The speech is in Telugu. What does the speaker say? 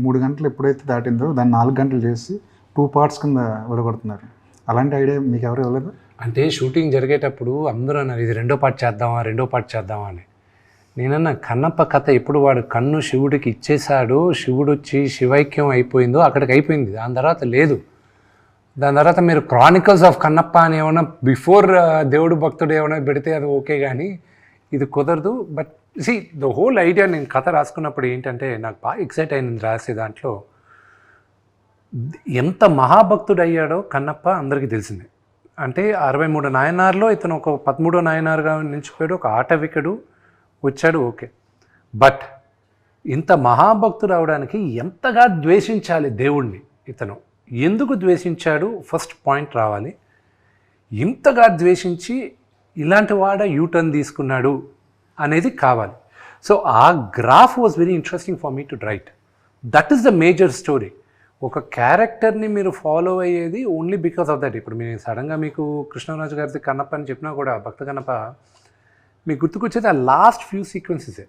3 గంటలు ఎప్పుడైతే దాటిందో దాన్ని 4 గంటలు చేసి 2 పార్ట్స్ కింద విడగొడుతున్నారు. అలాంటి ఐడియా మీకు ఎవరు ఇవ్వలేదు? అంటే షూటింగ్ జరిగేటప్పుడు అందరూ అన్నారు ఇది 2వ పార్ట్ చేద్దామా అని. నేనన్నా కన్నప్ప కథ ఎప్పుడు వాడు కన్ను శివుడికి ఇచ్చేశాడు, శివుడు వచ్చి శివైక్యం అయిపోయిందో అక్కడికి అయిపోయింది. దాని తర్వాత లేదు. దాని తర్వాత మీరు క్రానికల్స్ ఆఫ్ కన్నప్ప అని ఏమైనా బిఫోర్ దేవుడు భక్తుడు ఏమైనా పెడితే అది ఓకే, కానీ ఇది కుదరదు. But see the whole idea, నేను కథ రాసుకున్నప్పుడు ఏంటంటే నాకు బాగా ఎక్సైట్ అయింది రాసే దాంట్లో. ఎంత మహాభక్తుడు అయ్యాడో కన్నప్ప అందరికీ తెలిసిందే. అంటే 63 నాయనార్లో ఇతను ఒక 13వ నాయనార్గా నిలిచిపోయాడు, ఒక ఆటవికుడు వచ్చాడు, ఓకే. బట్ ఇంత మహాభక్తుడు అవడానికి ఎంతగా ద్వేషించాలి దేవుణ్ణి ఇతను, ఎందుకు ద్వేషించాడు ఫస్ట్ పాయింట్ రావాలి. ఇంతగా ద్వేషించి ఇలాంటి వాడ యూటర్న్ తీసుకున్నాడు అనేది కావాలి. సో ఆ graph was very interesting for me to right. That is the major story. ఒక క్యారెక్టర్ని మీరు ఫాలో అయ్యేది ఓన్లీ బికాస్ ఆఫ్ దట్. ఇప్పుడు మీరు సడన్గా మీకు కృష్ణరాజు గారిది కన్నప్ప అని చెప్పినా కూడా, భక్త కన్నప్ప, మీకు గుర్తుకొచ్చేది ఆ లాస్ట్ ఫ్యూ సీక్వెన్సెసే.